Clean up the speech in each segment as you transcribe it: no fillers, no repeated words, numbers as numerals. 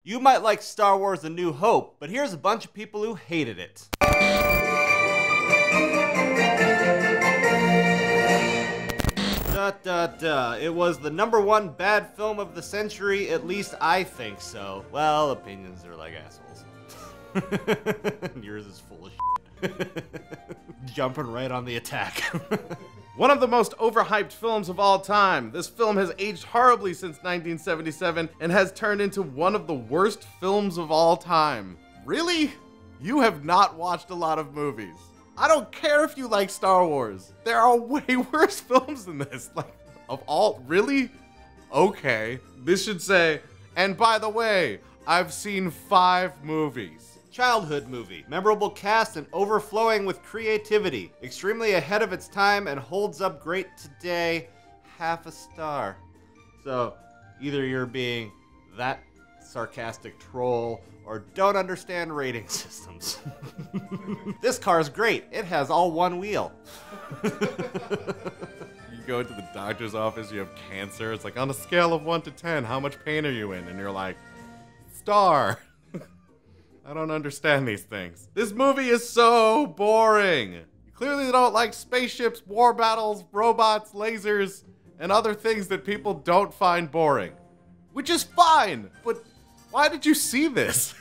You might like Star Wars A New Hope, but here's a bunch of people who hated it. It was the #1 bad film of the century, at least I think so. Well, opinions are like assholes. Yours is full of shit. Jumping right on the attack. One of the most overhyped films of all time. This film has aged horribly since 1977 and has turned into one of the worst films of all time. Really? You have not watched a lot of movies. I don't care if you like Star Wars. There are way worse films than this. Like, of all, really? Okay. This should say, and by the way, I've seen 5 movies. Childhood movie. Memorable cast and overflowing with creativity. Extremely ahead of its time and holds up great today. Half a star. So, either you're being that sarcastic troll or don't understand rating systems. This car's great. It has all one wheel. You go into the doctor's office, you have cancer. It's like, on a scale of 1 to 10, how much pain are you in? And you're like, star. I don't understand these things. This movie is so boring. You clearly don't like spaceships, war battles, robots, lasers, and other things that people don't find boring. Which is fine, but why did you see this?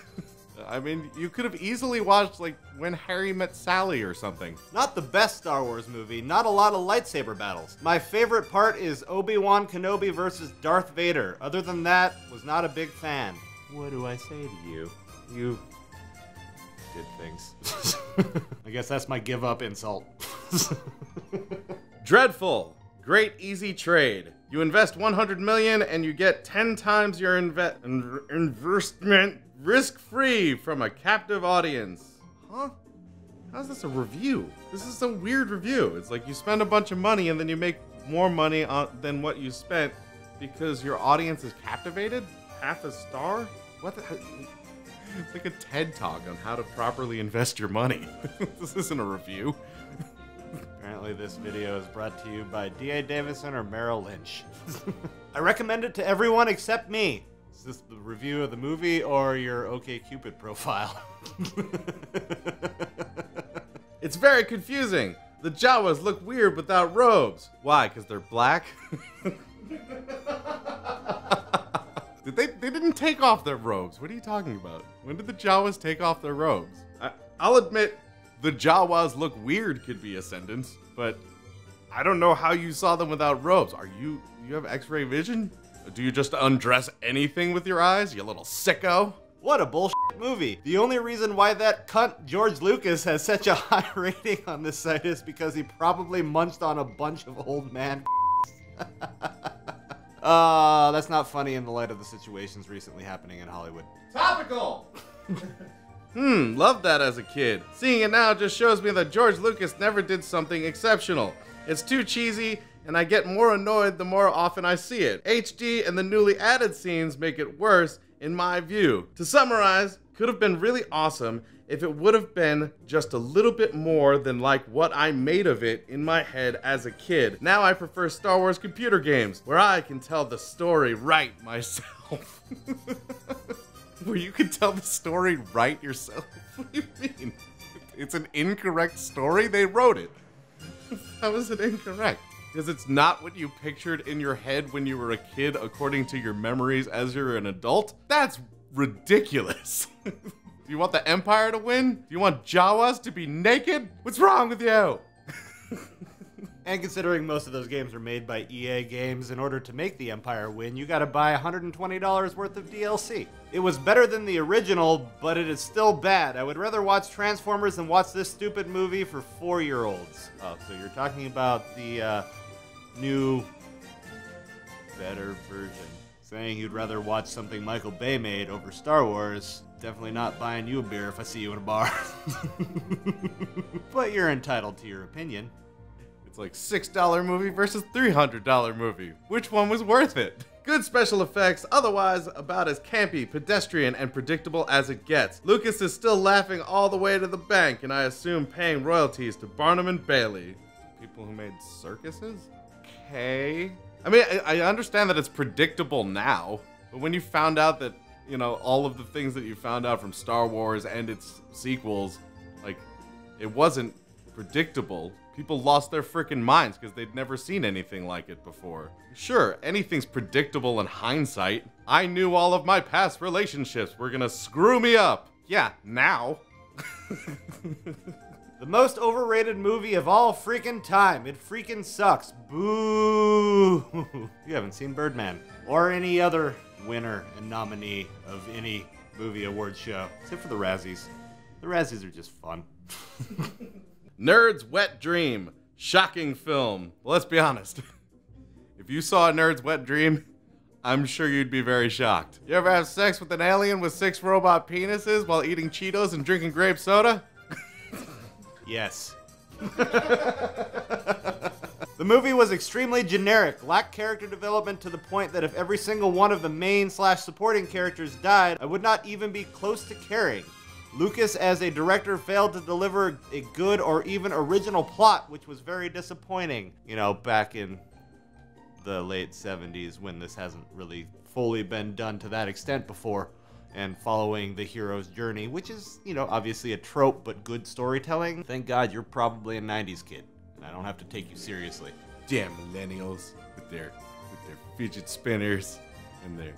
I mean, you could have easily watched, like, When Harry Met Sally or something. Not the best Star Wars movie, not a lot of lightsaber battles. My favorite part is Obi-Wan Kenobi versus Darth Vader. Other than that, was not a big fan. What do I say to you? You did things. I guess that's my give up insult. Dreadful. Great easy trade. You invest 100 million and you get 10 times your investment risk-free from a captive audience. Huh? How's this a review? This is a weird review. It's like you spend a bunch of money and then you make more money than what you spent because your audience is captivated? Half a star? What the heck? It's like a TED Talk on how to properly invest your money. This isn't a review. Apparently this video is brought to you by D.A. Davison or Merrill Lynch. I recommend it to everyone except me. Is this the review of the movie or your OkCupid profile? It's very confusing. The Jawas look weird without robes. Why? Because they're black? They didn't take off their robes. What are you talking about? When did the Jawas take off their robes? I'll admit, the Jawas look weird could be a sentence, but I don't know how you saw them without robes. You have X-ray vision? Do you just undress anything with your eyes, you little sicko? What a bullshit movie. The only reason why that cunt George Lucas has such a high rating on this site is because he probably munched on a bunch of old man that's not funny in the light of the situations recently happening in Hollywood. Topical! Loved that as a kid. Seeing it now just shows me that George Lucas never did something exceptional. It's too cheesy, and I get more annoyed the more often I see it. HD and the newly added scenes make it worse, in my view. To summarize, could have been really awesome if it would have been just a little bit more than like what I made of it in my head as a kid. Now I prefer Star Wars computer games, where I can tell the story right myself. Where you can tell the story right yourself? What do you mean? It's an incorrect story? They wrote it. How is it incorrect? Because it's not what you pictured in your head when you were a kid according to your memories as you're an adult? That's ridiculous. Do you want the Empire to win? Do you want Jawas to be naked? What's wrong with you? And considering most of those games are made by EA Games, in order to make the Empire win, you gotta buy $120 worth of DLC. It was better than the original, but it is still bad. I would rather watch Transformers than watch this stupid movie for 4-year-olds. Oh, so you're talking about the new, better version. Saying you'd rather watch something Michael Bay made over Star Wars. Definitely not buying you a beer if I see you in a bar. But you're entitled to your opinion. It's like $6 movie versus $300 movie. Which one was worth it? Good special effects, otherwise about as campy, pedestrian, and predictable as it gets. Lucas is still laughing all the way to the bank, and I assume paying royalties to Barnum and Bailey. People who made circuses? Okay. I mean, I understand that it's predictable now, but when you found out that you know, all of the things that you found out from Star Wars and its sequels, like, it wasn't predictable. People lost their freaking minds because they'd never seen anything like it before. Sure, anything's predictable in hindsight. I knew all of my past relationships were gonna screw me up. Yeah, now. The most overrated movie of all freaking time. It freaking sucks. Boo! You haven't seen Birdman. Or any other winner and nominee of any movie awards show. Except for the Razzies. The Razzies are just fun. Nerd's Wet Dream. Shocking film. Well, let's be honest. If you saw a Nerd's Wet Dream, I'm sure you'd be very shocked. You ever have sex with an alien with 6 robot penises while eating Cheetos and drinking grape soda? Yes. The movie was extremely generic, lacked character development to the point that if every single one of the main/supporting characters died, I would not even be close to caring. Lucas as a director failed to deliver a good or even original plot, which was very disappointing. You know, back in the late 70s when this hasn't really fully been done to that extent before. And following the hero's journey, which is, you know, obviously a trope, but good storytelling. Thank God you're probably a 90s kid, and I don't have to take you seriously. Damn millennials with their fidget spinners and their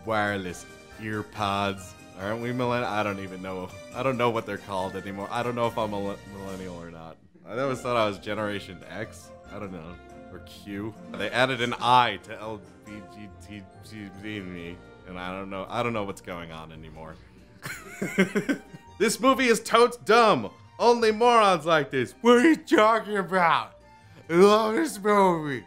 wireless ear pods. Aren't we millennial? I don't even know. I don't know what they're called anymore. I don't know if I'm a millennial or not. I always thought I was Generation X. I don't know. Or Q. They added an I to LGBTQ. And I don't know what's going on anymore. This movie is totes dumb. Only morons like this. What are you talking about? I love this movie.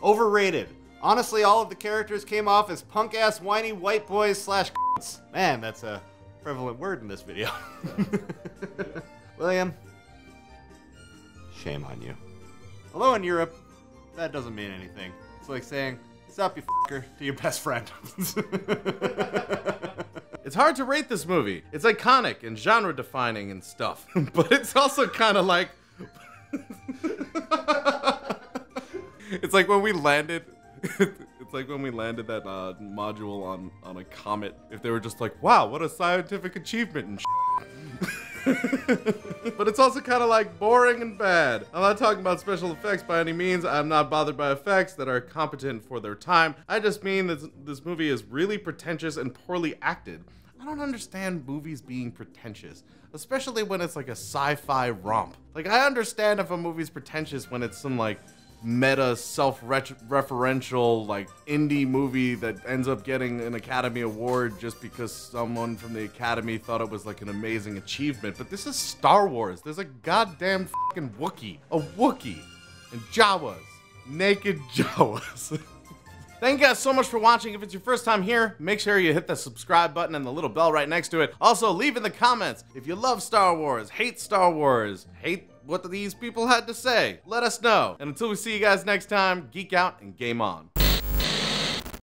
Overrated. Honestly, all of the characters came off as punk-ass whiny white boys / Man, that's a prevalent word in this video. William, shame on you. Although in Europe, that doesn't mean anything. It's like saying, "Sup, you f***er," to your best friend. It's hard to rate this movie. It's iconic and genre-defining and stuff. But it's also kind of like... It's like when we landed... It's like when we landed that module on a comet. If they were just like, wow, what a scientific achievement and But it's also kind of like boring and bad. I'm not talking about special effects by any means. I'm not bothered by effects that are competent for their time. I just mean that this movie is really pretentious and poorly acted. I don't understand movies being pretentious, especially when it's like a sci-fi romp. Like, I understand if a movie's pretentious when it's some like meta self-referential like indie movie that ends up getting an Academy Award just because someone from the Academy thought it was like an amazing achievement. But this is Star Wars. There's a goddamn fucking Wookiee. A Wookiee. And Jawas. Naked Jawas. Thank you guys so much for watching. If it's your first time here, make sure you hit the subscribe button and the little bell right next to it. Also, leave in the comments if you love Star Wars, hate Star Wars, hate what these people had to say. Let us know. And until we see you guys next time, geek out and game on.